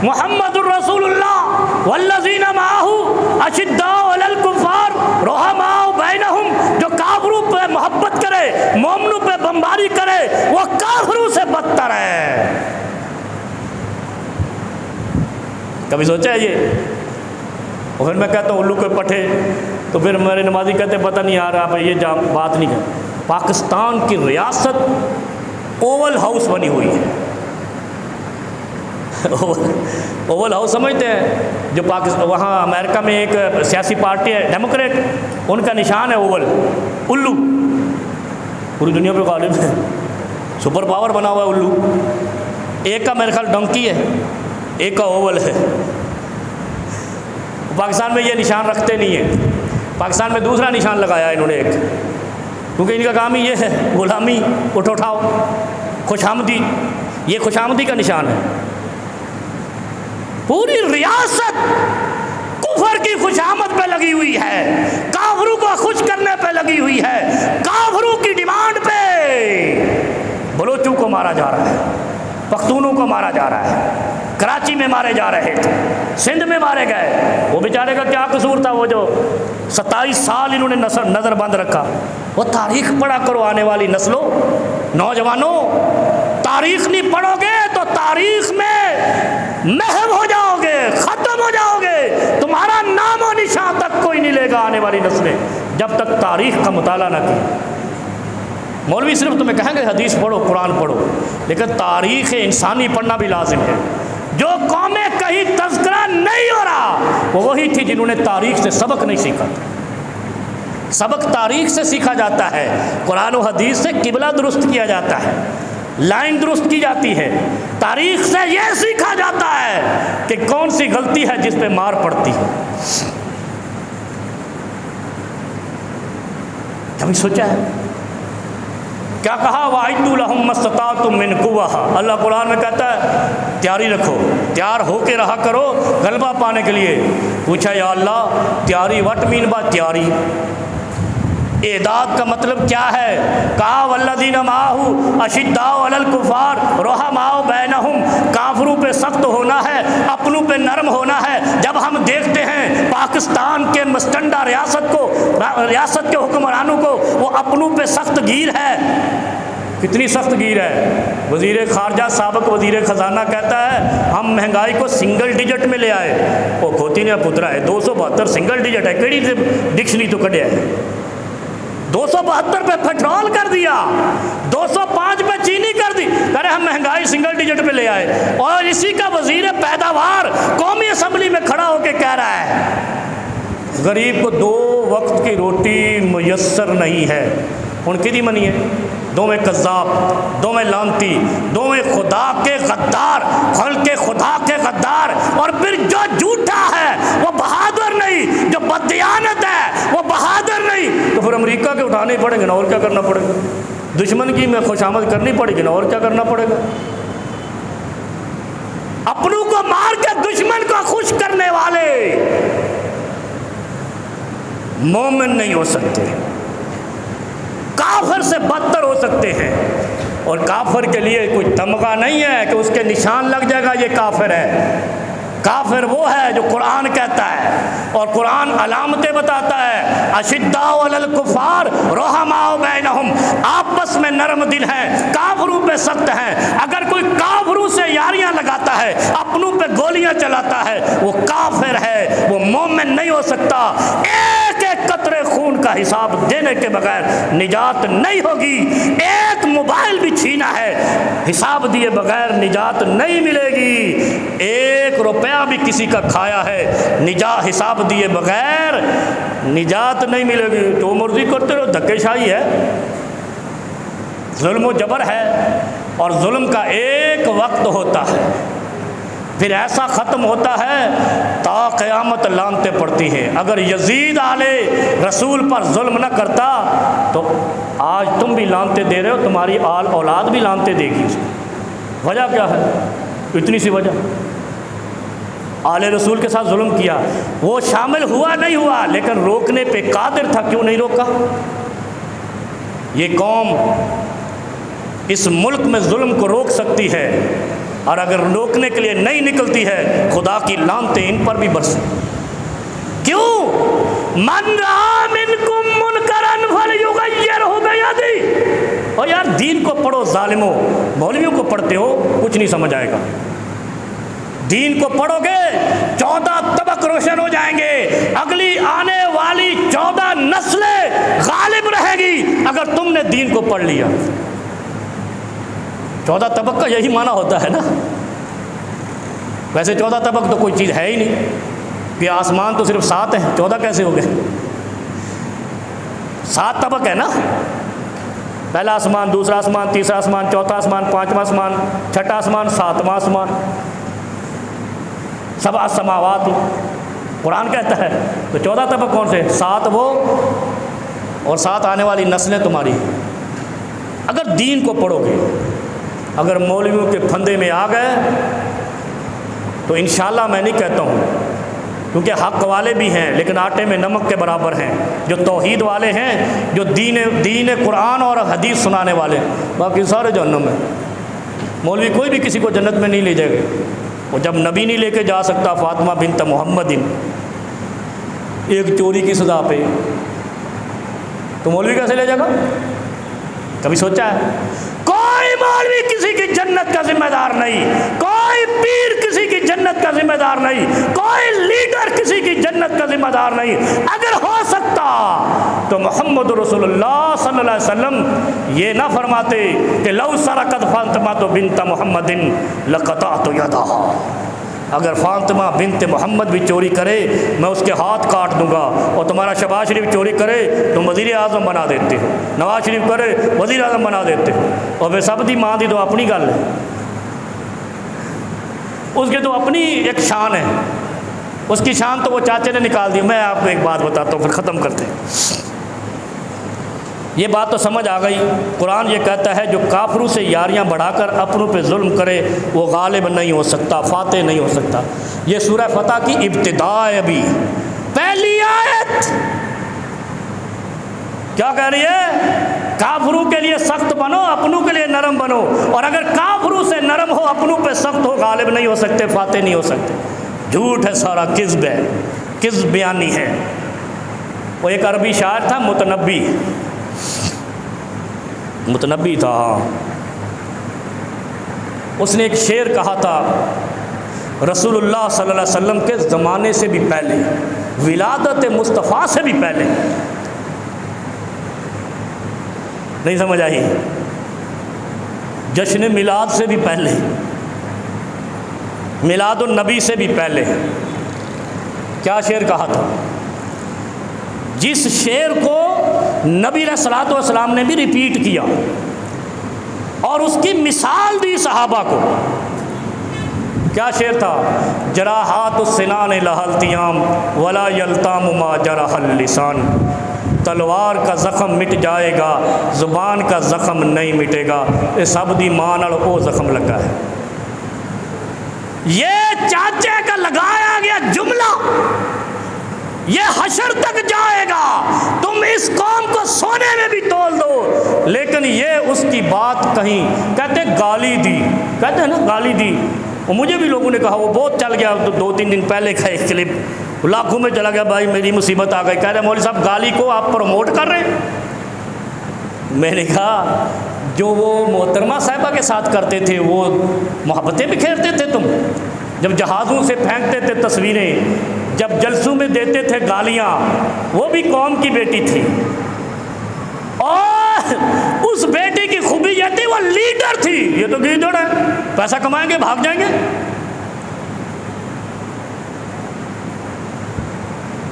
محمد الرسول اللہ والذین معہ اشداء علی الکفار رحماء بینہم، جو کافروں پہ محبت کرے، مومنوں پہ بمباری کرے، وہ کافروں سے بدتر ہے۔ کبھی سوچا ہے یہ؟ اور پھر میں کہتا ہوں الو کے پٹھے، تو پھر میرے نمازی کہتے پتہ نہیں آ رہا بھائی، یہ بات نہیں کر۔ پاکستان کی ریاست اوول ہاؤس بنی ہوئی ہے۔ اوول ہاؤس سمجھتے ہیں؟ جو پاکستان، وہاں امریکہ میں ایک سیاسی پارٹی ہے ڈیموکریٹ، ان کا نشان ہے اوول، الو۔ پوری دنیا پہ غالب ہے، سپر پاور بنا ہوا ہے الو۔ ایک کا میرے خیال ڈنکی ہے، ایک کا اوول ہے۔ پاکستان میں یہ نشان رکھتے نہیں ہیں۔ پاکستان میں دوسرا نشان لگایا انہوں نے ایک، کیونکہ ان کا کام ہی یہ ہے غلامی، اٹھ اٹھاؤ، خوش آمدی۔ یہ خوش آمدی کا نشان ہے۔ پوری ریاست کفر کی خوش آمد پہ لگی ہوئی ہے، کافروں کو خوش کرنے پہ لگی ہوئی ہے، کافروں کی ڈیمانڈ پہ بلوچوں کو مارا جا رہا ہے، پختونوں کو مارا جا رہا ہے۔ کراچی میں مارے جا رہے تھے، سندھ میں مارے گئے۔ وہ بیچارے کا کیا قصور تھا؟ وہ جو 27 سال انہوں نے نظر بند رکھا۔ وہ تاریخ پڑھا کرو، آنے والی نسلوں، نوجوانوں، تاریخ نہیں پڑھو گے تو تاریخ میں محو ہو جاؤ گے، ختم ہو جاؤ گے، تمہارا نام و نشان تک کوئی نہیں لے گا آنے والی نسلیں، جب تک تاریخ کا مطالعہ نہ کی۔ مولوی صرف تمہیں کہیں گے حدیث پڑھو، قرآن پڑھو، لیکن تاریخ انسانی پڑھنا بھی لازم ہے۔ جو قومیں کہیں تذکرہ نہیں ہو رہا وہ وہی تھی جنہوں نے تاریخ سے سبق نہیں سیکھا تھا۔ سبق تاریخ سے سیکھا جاتا ہے، قرآن و حدیث سے قبلہ درست کیا جاتا ہے، لائن درست کی جاتی ہے۔ تاریخ سے یہ سیکھا جاتا ہے کہ کون سی غلطی ہے جس پہ مار پڑتی ہے۔ کبھی سوچا ہے؟ کیا کہا؟ وَأَعِدُّوا لَهُم مَّا اسْتَطَعْتُم مِّن قُوَّةٍ۔ اللہ قرآن میں کہتا ہے تیاری رکھو، تیار ہو کے رہا کرو غلبہ پانے کے لیے۔ پوچھا یا اللہ تیاری، وٹ مین با تیاری؟ اعداد کا مطلب کیا ہے؟ کہا والذین معہ اشداء علی الکفار رحماء بینہم، کافروں پہ سخت ہونا ہے، اپنوں پہ نرم ہونا ہے۔ جب ہم دیکھتے ہیں پاکستان کے مستنڈا ریاست کو، ریاست کے حکمرانوں کو، وہ اپنوں پہ سخت گیر ہے۔ کتنی سخت گیر ہے؟ وزیر خارجہ سابق وزیر خزانہ کہتا ہے ہم مہنگائی کو سنگل ڈیجٹ میں لے آئے۔ وہ کھوتی نے پترا ہے 272 سنگل ڈیجٹ ہے، کیڑی ڈکشنری تو کڈیا ہے؟ 272 پہ پیٹرول کر دیا، 205 پہ چینی کر دی، کہہ رہے ہم مہنگائی سنگل ڈیجٹ پہ لے آئے۔ اور اسی کا وزیر پیداوار قومی اسمبلی میں کھڑا ہو کے کہہ رہا ہے غریب کو 2 وقت کی روٹی میسر نہیں ہے۔ ان کی منی ہے، دوویں کذاب، دوویں لانتی، دوویں خدا کے غدار، خلق خدا کے غدار۔ اور پھر جو جھوٹا ہے وہ بہادر نہیں، جو بددیانت ہے وہ بہادر نہیں، تو پھر امریکہ کے اٹھانے ہی پڑیں گے نا، اور کیا کرنا پڑے گا؟ دشمن کی میں خوش آمد کرنی پڑے گی نا، اور کیا کرنا پڑے گا؟ اپنوں کو مار کے دشمن کو خوش کرنے والے مومن نہیں ہو سکتے، کافر سے بدتر ہو سکتے ہیں۔ اور کافر کے لیے کوئی تمغہ نہیں ہے کہ اس کے نشان لگ جائے گا یہ کافر ہے۔ کافر وہ ہے جو قرآن کہتا ہے اور قرآن علامتیں بتاتا ہے، اشداء علی الکفار رحماء بینہم، آپس میں نرم دل ہیں، کافروں پہ سخت ہیں۔ اگر کوئی کافروں سے یاریاں لگاتا ہے، اپنوں پہ گولیاں چلاتا ہے، وہ کافر ہے، وہ مومن نہیں ہو سکتا۔ ایک ایک قطرے خون کا حساب دینے کے بغیر نجات نہیں ہوگی۔ ایک موبائل بھی چھینا ہے، حساب دیے بغیر نجات نہیں ملے گی۔ ایک روپیہ بھی کسی کا کھایا ہے، حساب دیے بغیر نجات نہیں ملے گی۔ جو مرضی کرتے رہو، دھکے شاہی ہے، ظلم و جبر ہے، اور ظلم کا ایک وقت ہوتا ہے، پھر ایسا ختم ہوتا ہے تا قیامت لعنتیں پڑتی ہیں۔ اگر یزید آل رسول پر ظلم نہ کرتا تو آج تم بھی لعنتیں دے رہے ہو، تمہاری آل اولاد بھی لعنتیں دے گی۔ وجہ کیا ہے؟ اتنی سی وجہ، آل رسول کے ساتھ ظلم کیا، وہ شامل ہوا نہیں ہوا لیکن روکنے پہ قادر تھا، کیوں نہیں روکا؟ یہ قوم اس ملک میں ظلم کو روک سکتی ہے، اور اگر روکنے کے لیے نہیں نکلتی ہے خدا کی لعنتیں ان پر بھی برسیں۔ کیوں؟ من رأى منکم منکرا فلیغیرہ بیدہ۔ اور یار دین کو پڑھو ظالموں، مولویوں کو پڑھتے ہو کچھ نہیں سمجھ آئے گا۔ دین کو پڑھو گے 14 طبق روشن ہو جائیں گے، اگلی آنے والی 14 نسلیں غالب رہے گی اگر تم نے دین کو پڑھ لیا۔ 14 طبق کا یہی معنی ہوتا ہے نا۔ ویسے 14 طبق تو کوئی چیز ہے ہی نہیں، کہ آسمان تو صرف 7 ہیں، 14 کیسے ہو گئے؟ 7 طبق ہے نا، پہلا آسمان، دوسرا آسمان، تیسرا آسمان، چوتھا آسمان، پانچواں آسمان، چھٹا آسمان، ساتواں آسمان، سبع السماوات قرآن کہتا ہے۔ تو 14 طبق کون سے؟ 7 وہ اور 7 آنے والی نسلیں تمہاری۔ اگر دین کو پڑھو گے، اگر مولویوں کے پھندے میں آ گئے تو انشاءاللہ میں نہیں کہتا ہوں، کیونکہ حق والے بھی ہیں لیکن آٹے میں نمک کے برابر ہیں، جو توحید والے ہیں، جو دین قرآن اور حدیث سنانے والے، باقی سارے جہنم میں۔ مولوی کوئی بھی کسی کو جنت میں نہیں لے جائے گا، وہ جب نبی نہیں لے کے جا سکتا فاطمہ بنت محمد ایک چوری کی سزا پہ، تو مولوی کیسے لے جائے گا؟ کبھی سوچا ہے؟ کوئی مولوی کسی کی جنت کا ذمہ دار نہیں، کوئی پیر کسی کی جنت کا ذمہ دار نہیں، کوئی لیڈر کسی کی جنت کا ذمہ دار نہیں۔ اگر ہو سکتا تو محمد رسول اللہ صلی اللہ علیہ وسلم یہ نہ فرماتے کہ لو سرقت فاطمہ بنت محمد لقطعت یدها، اگر فاطمہ بنت محمد بھی چوری کرے میں اس کے ہاتھ کاٹ دوں گا، اور تمہارا شہباز شریف چوری کرے تم وزیر اعظم بنا دیتے ہو، نواز شریف کرے وزیر اعظم بنا دیتے ہو، اور پھر سب دی ماں دی تو اپنی گل ہے، اس کی تو اپنی ایک شان ہے، اس کی شان تو وہ چاچے نے نکال دی۔ میں آپ کو ایک بات بتاتا ہوں پھر ختم کرتے ہیں۔ یہ بات تو سمجھ آ گئی، قرآن یہ کہتا ہے جو کافروں سے یاریاں بڑھا کر اپنوں پہ ظلم کرے وہ غالب نہیں ہو سکتا، فاتح نہیں ہو سکتا۔ یہ سورہ فتح کی ابتدا ہے، ابھی پہلی آیت کیا کہہ رہی ہے؟ کافروں کے لیے سخت بنو، اپنوں کے لیے نرم بنو، اور اگر کافروں سے نرم ہو اپنوں پہ سخت ہو، غالب نہیں ہو سکتے، فاتح نہیں ہو سکتے۔ جھوٹ ہے سارا، کذب ہے، کذب بیانی ہے۔ وہ ایک عربی شاعر تھا، متنبی تھا، اس نے ایک شعر کہا تھا رسول اللہ صلی اللہ علیہ وسلم کے زمانے سے بھی پہلے، ولادت مصطفیٰ سے بھی پہلے۔ نہیں سمجھ آئی؟ جشن میلاد سے بھی پہلے، میلاد النبی سے بھی پہلے کیا شعر کہا تھا؟ جس شعر کو نبی علیہ الصلوۃ والسلام نے بھی ریپیٹ کیا اور اس کی مثال دی صحابہ کو۔ کیا شعر تھا؟ جراحات السنان لہا التیام ولا یلتام ما جرح اللسان، تلوار کا زخم مٹ جائے گا زبان کا زخم نہیں مٹے گا، یہ سب دی ماں نال او زخم لگا ہے۔ یہ چاچے کا لگایا گیا جملہ یہ حشر تک جائے گا، تم اس قوم کو سونے میں بھی تول دو، لیکن یہ اس کی بات کہیں، کہتے ہیں گالی دی، کہتے ہیں نا گالی دی، وہ مجھے بھی لوگوں نے کہا، وہ بہت چل گیا، 2-3 دن پہلے کا ایک کلپ لاکھوں میں چلا گیا، بھائی میری مصیبت آ گئی، کہہ رہے مولوی صاحب گالی کو آپ پروموٹ کر رہے ہیں؟ میں نے کہا جو وہ محترمہ صاحبہ کے ساتھ کرتے تھے وہ محبتیں بکھیرتے تھے تم، جب جہازوں سے پھینکتے تھے تصویریں، جب جلسوں میں دیتے تھے گالیاں، وہ بھی قوم کی بیٹی تھی، اور اس بیٹی کی خوبی یہ تھی وہ لیڈر تھی، یہ تو لیڈر ہے، پیسہ کمائیں گے بھاگ جائیں گے۔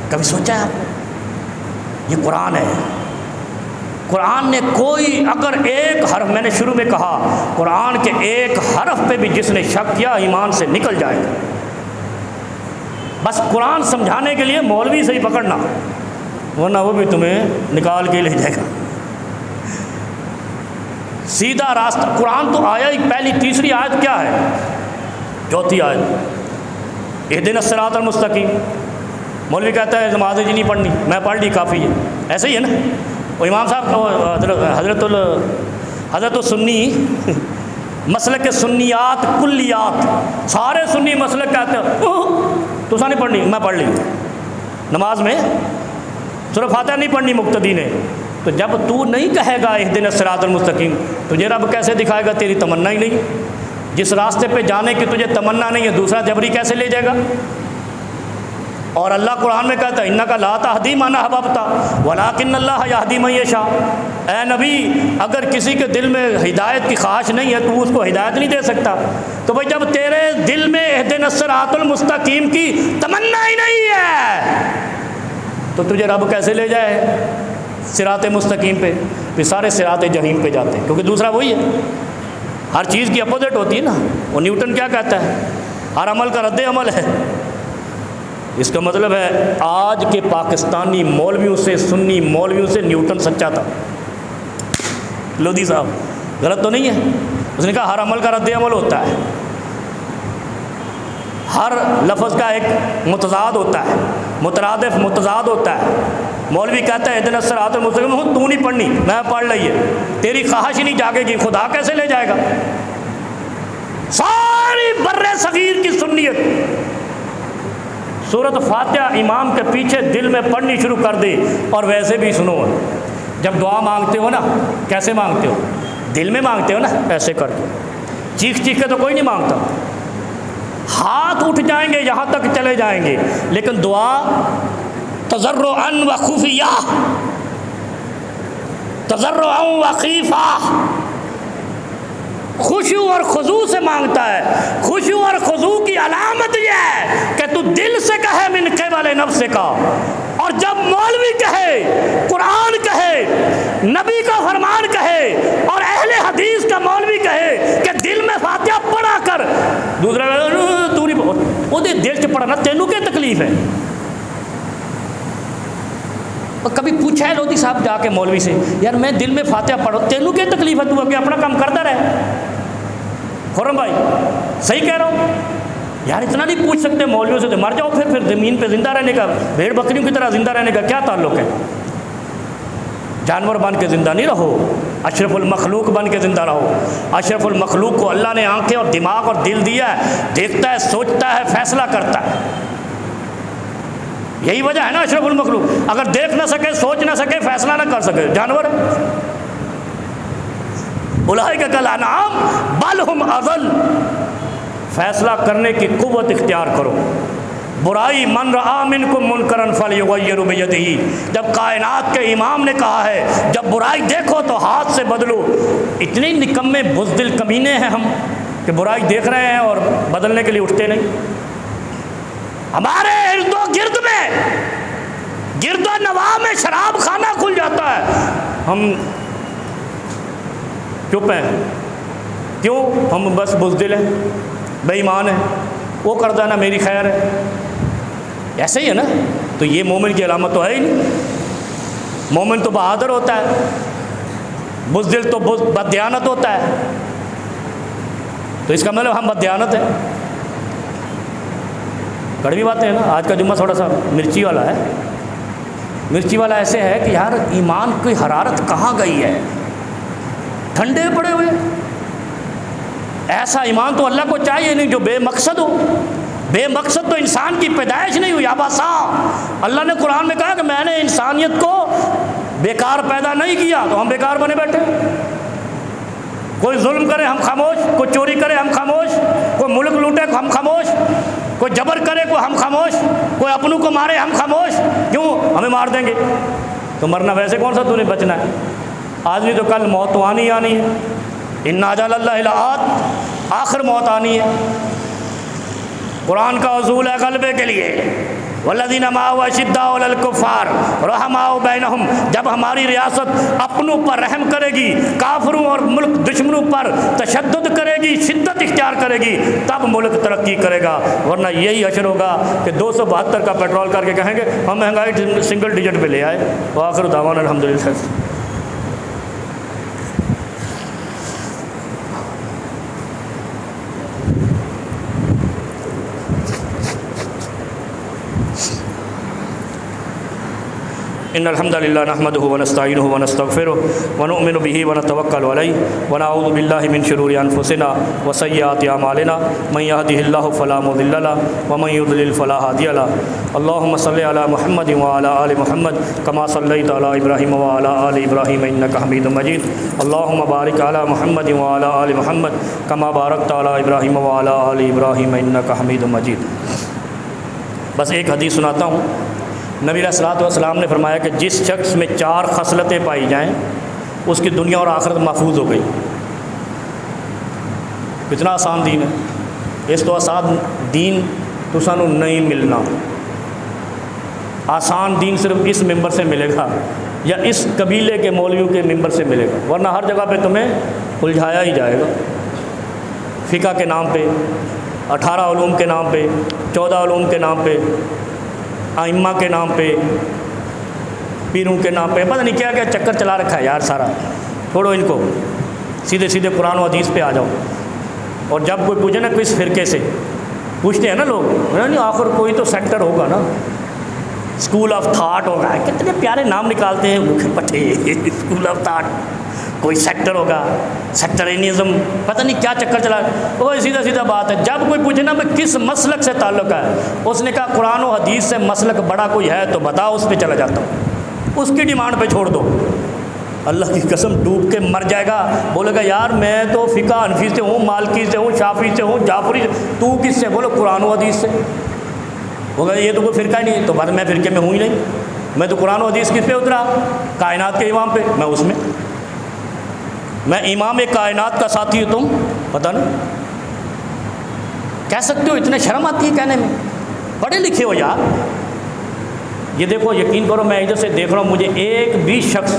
کبھی سوچا ہے آپ نے؟ یہ قرآن ہے، قرآن نے کوئی اگر ایک حرف، میں نے شروع میں کہا قرآن کے ایک حرف پہ بھی جس نے شک کیا ایمان سے نکل جائے گا۔ بس قرآن سمجھانے کے لیے مولوی سے ہی پکڑنا، ورنہ وہ بھی تمہیں نکال کے لے جائے گا۔ سیدھا راستہ قرآن تو آیا ہی، پہلی تیسری آیت کیا ہے؟ چوتھی آیت اہدنا الصراط المستقیم۔ مولوی کہتا ہے نماز جی نہیں پڑھنی، میں پڑھ لی کافی ہے، ایسے ہی ہے نا؟ وہ امام صاحب حضرت السنی مسلک سنیات کلیات، سارے سنی مسلک کہتے ہیں تو نہیں پڑھنی، میں پڑھ لی نماز میں سورہ فاتحہ نہیں پڑھنی مقتدی نے، تو جب تو نہیں کہے گا اہدنا الصراط المستقیم، تجھے رب کیسے دکھائے گا؟ تیری تمنا ہی نہیں، جس راستے پہ جانے کی تجھے تمنا نہیں ہے دوسرا جبری کیسے لے جائے گا؟ اور اللہ قرآن میں کہتا ہے انک لا تہدی من احببت ولکن اللہ یہدی من یشاء۔ اے نبی اگر کسی کے دل میں ہدایت کی خواہش نہیں ہے تو اس کو ہدایت نہیں دے سکتا، تو بھائی جب تیرے دل میں اہدنا الصراط المستقیم کی تمنا ہی نہیں ہے تو تجھے رب کیسے لے جائے صراط مستقیم پہ؟ پھر سارے صراط جحیم پہ جاتے ہیں، کیونکہ دوسرا وہی ہے، ہر چیز کی اپوزٹ ہوتی ہے نا۔ وہ نیوٹن کیا کہتا ہے؟ ہر عمل کا رد عمل ہے۔ اس کا مطلب ہے آج کے پاکستانی مولویوں سے، سنی مولویوں سے نیوٹن سچا تھا۔ لودھی صاحب غلط تو نہیں ہے؟ اس نے کہا ہر عمل کا رد عمل ہوتا ہے، ہر لفظ کا ایک متضاد ہوتا ہے، مترادف متضاد ہوتا ہے۔ مولوی کہتا ہے اہدنا الصراط المستقیم، تو نہیں پڑھنی، میں پڑھ لئی ہے، تیری خواہش ہی نہیں جاگے گی، خدا کیسے لے جائے گا؟ ساری بر صغیر کی سنیت سورۃ فاتحہ امام کے پیچھے دل میں پڑھنی شروع کر دے، اور ویسے بھی سنو، جب دعا مانگتے ہو نا کیسے مانگتے ہو؟ دل میں مانگتے ہو نا، ایسے کر کے، چیخ چیخ کے تو کوئی نہیں مانگتا، ہاتھ اٹھ جائیں گے یہاں تک چلے جائیں گے، لیکن دعا تضرعا و خفیہ، تضرعا و خیفہ، خشوع اور خضوع سے مانگتا ہے۔ خشوع اور خضوع کی علامت یہ ہے کہ تو دل سے کہے من قبل نفس کا، اور جب مولوی کہے، قرآن کہے، نبی کا فرمان کہے، اور اہل حدیث کا مولوی کہے کہ دل میں فاتحہ پڑھا کر، دوسرا تو نہیں وہ دل سے پڑھنا، تینوں کی تکلیف ہے؟ اور کبھی پوچھا ہے لودھی صاحب جا کے مولوی سے، یار میں دل میں فاتحہ پڑھو، تینوں کی تکلیف ہے، تو اگے اپنا کام کرتا رہے۔ خرم بھائی صحیح کہہ رہا ہوں یار، اتنا نہیں پوچھ سکتے مولویوں سے، تو مر جاؤ پھر زمین پہ زندہ رہنے کا، بھیڑ بکریوں کی طرح زندہ رہنے کا کیا تعلق ہے؟ جانور بن کے زندہ نہیں رہو، اشرف المخلوق بن کے زندہ رہو۔ اشرف المخلوق کو اللہ نے آنکھیں اور دماغ اور دل دیا ہے، دیکھتا ہے، سوچتا ہے، فیصلہ کرتا ہے، یہی وجہ ہے نا اشرف المخلوق۔ اگر دیکھ نہ سکے، سوچ نہ سکے، فیصلہ نہ کر سکے، جانور ہے۔ اولئک کالانعام بل ہم اضل، فیصلہ کرنے کی قوت اختیار کرو۔ برائی من رآ منکم منکرا فلیغیر بیدہ، جب کائنات کے امام نے کہا ہے جب برائی دیکھو تو ہاتھ سے بدلو۔ اتنے نکمے بزدل کمینے ہیں ہم کہ برائی دیکھ رہے ہیں اور بدلنے کے لیے اٹھتے نہیں۔ ہمارے ارد و گرد میں، گرد و نواح میں شراب خانہ کھل جاتا ہے، ہم چپ ہیں، کیوں؟ ہم بس بزدل ہیں، بے ایمان ہیں، وہ کردہ نا میری خیر ہے، ایسے ہی ہے نا۔ تو یہ مومن کی علامت تو ہے ہی نہیں۔ مومن تو بہادر ہوتا ہے، بزدل تو بددیانت ہوتا ہے، تو اس کا مطلب ہم بددیانت ہیں۔ کڑوی باتیں ہیں نا. آج کا جمعہ تھوڑا سا مرچی والا ہے. مرچی والا ایسے ہے کہ یار ایمان کی حرارت کہاں گئی ہے، ٹھنڈے پڑے ہوئے. ایسا ایمان تو اللہ کو چاہیے نہیں جو بے مقصد ہو. بے مقصد تو انسان کی پیدائش نہیں ہوئی. آباسا اللہ نے قرآن میں کہا کہ میں نے انسانیت کو بیکار پیدا نہیں کیا، تو ہم بیکار بنے بیٹھے. کوئی ظلم کرے ہم خاموش، کوئی چوری کرے ہم خاموش، کوئی ملک لوٹے ہم خاموش، کوئی جبر کرے کوئی ہم خاموش، کوئی اپنوں کو مارے ہم خاموش. کیوں؟ ہمیں مار دیں گے تو مرنا ویسے کون سا تو نہیں بچنا ہے. آدمی تو کل موت تو آنی ہے. ان اجل اللہ لآت، آخر موت آنی ہے. قرآن کا اصول ہے غلبے کے لیے. والذین معه اشداء علی الکفار رحماء بینہم. جب ہماری ریاست اپنوں پر رحم کرے گی، کافروں اور ملک دشمنوں پر تشدد کرے گی، شدت اختیار کرے گی، تب ملک ترقی کرے گا. ورنہ یہی حشر ہوگا کہ 272 کا پیٹرول کر کے کہیں گے ہم مہنگائی سنگل ڈیجٹ پہ لے آئے. وآخر دعوانا الحمدللہ. ان الحمد للہ نحمده ونستعینه ونستغفره ونؤمن به ونتوکل علیہ ونعوذ باللہ من شرور انفسنا وسیئات اعمالنا من يهده الله فلا مضل له ومن يضلل فلا هادي له. اللهم صل على محمد وعلى آل محمد كما صليت على ابراہیم وعلى آل ابراہیم انك حمید مجید. اللهم بارك على محمد وعلى آل محمد كما باركت على ابراہیم وعلى آل ابراہیم انك حمید مجید. بس ایک حدیث سناتا ہوں. نبی علیہ الصلوۃ والسلام نے فرمایا کہ جس شخص میں 4 خصلتیں پائی جائیں اس کی دنیا اور آخرت محفوظ ہو گئی. کتنا آسان دین ہے. اس تو آسان دین تو سانو نہیں ملنا. آسان دین صرف اس ممبر سے ملے گا یا اس قبیلے کے مولویوں کے ممبر سے ملے گا، ورنہ ہر جگہ پہ تمہیں الجھایا ہی جائے گا. فقہ کے نام پہ، 18 علوم کے نام پہ، 14 علوم کے نام پہ، ائمہ کے نام پہ، پیروں کے نام پہ، پتہ نہیں کیا کیا چکر چلا رکھا ہے یار سارا. چھوڑو ان کو، سیدھے سیدھے قرآن و حدیث پہ آ جاؤ. اور جب کوئی پوچھے نا کس فرقے سے، پوچھتے ہیں نا لوگ، نہیں آخر کوئی تو سیکٹر ہوگا نا، اسکول آف تھاٹ ہوگا. کتنے پیارے نام نکالتے ہیں بھوکے پٹھے. اسکول آف تھاٹ، کوئی سیکٹر ہوگا، سیکٹرینزم، پتہ نہیں کیا چکر چلا. وہ سیدھا سیدھا بات ہے. جب کوئی پوچھے نا میں کس مسلک سے تعلق ہے، اس نے کہا قرآن و حدیث سے مسلک بڑا کوئی ہے تو بتاؤ، اس پہ چلا جاتا ہوں. اس کی ڈیمانڈ پہ چھوڑ دو. اللہ کی قسم ڈوب کے مر جائے گا. بولے گا یار میں تو فقہ حنفی سے ہوں، مالکی سے ہوں، شافعی سے ہوں، جعفری سے. تو کس سے؟ بولو قرآن و حدیث سے. ہوگا یہ تو کوئی فرقہ ہی نہیں. تو بعد میں فرقے میں ہوں ہی نہیں. میں تو قرآن و حدیث کس پہ اترا؟ کائنات کے امام پہ. میں اس میں امام کائنات کا ساتھی ہوں. تم پتہ نہیں کہہ سکتے ہو؟ اتنے شرم آتی ہے کہنے میں. پڑھے لکھے ہو یار. یہ دیکھو، یقین کرو میں ادھر سے دیکھ رہا ہوں، مجھے ایک بھی شخص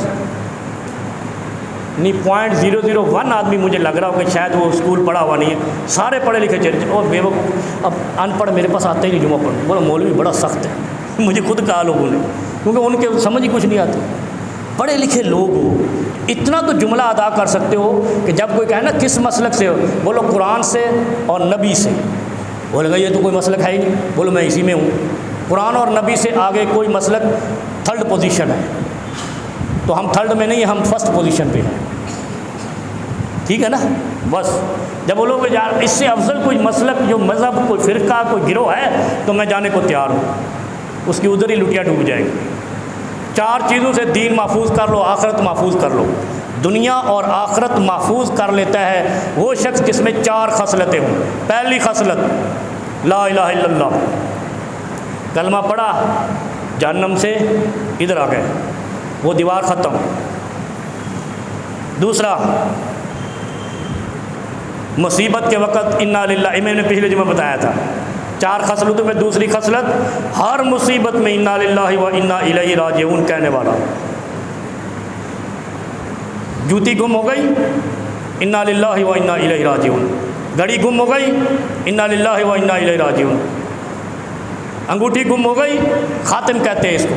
نہیں 0.001 آدمی مجھے لگ رہا ہو کہ شاید وہ اسکول پڑھا ہوا نہیں ہے. سارے پڑھے لکھے چلے. اور بے وقوف اب ان پڑھ میرے پاس آتے ہی نہیں جمعہ پڑھ. بولو مولوی بڑا سخت ہے. مجھے خود کہا لوگوں نے، کیونکہ ان کے سمجھ ہی کچھ نہیں آتی. پڑھے لکھے لوگ ہو، اتنا تو جملہ ادا کر سکتے ہو کہ جب کوئی کہے نا کس مسلک سے ہو، بولو قرآن سے اور نبی سے. بولے گا یہ تو کوئی مسلک ہے ہی نہیں. بولو میں اسی میں ہوں. قرآن اور نبی سے آگے کوئی مسلک 3rd پوزیشن ہے. تو ہم 3rd میں نہیں، ہم 1st پوزیشن پہ ہیں. ٹھیک ہے نا. بس جب بولو کہ یار اس سے افضل کوئی مسلک، جو مذہب، کوئی فرقہ، کوئی گروہ ہے تو میں جانے کو تیار ہوں. اس کی ادھر ہی لٹیا ڈوب جائے گی. 4 چیزوں سے دین محفوظ کر لو، آخرت محفوظ کر لو. دنیا اور آخرت محفوظ کر لیتا ہے وہ شخص جس میں 4 خصلتیں ہوں. پہلی خصلت لا الہ الا اللہ. کلمہ پڑھا، جہنم سے ادھر آ گئے، وہ دیوار ختم. دوسرا، مصیبت کے وقت انا للہ. میں نے پچھلے جمعہ بتایا تھا 4 خصلتوں میں دوسری خصلت، ہر مصیبت میں انا للہ و انا الیہ راجعون کہنے والا. جوتی گم ہو گئی، انا للہ و انا الیہ راجعون. گھڑی گم ہو گئی، انا للہ و انا الیہ راجعون. انگوٹھی گم ہو گئی، خاتم کہتے ہیں اس کو.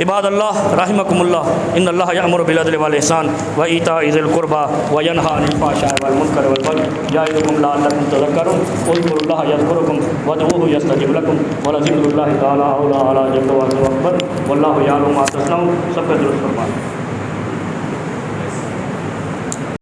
عباد اللہ رحمکم اللہ ان اللہ یأمر بالعدل والإحسان وإیتاء ذی القربى وینہی عن الفحشاء والمنکر والبغی یعظکم لعلکم تذکرون اذکروا اللہ یذکرکم وادعوہ یستجب لکم ولذکر اللہ تعالی اعلی جل وعلا اکبر واللہ یعلم ما تصنعون. سب کا درست فرمائیں.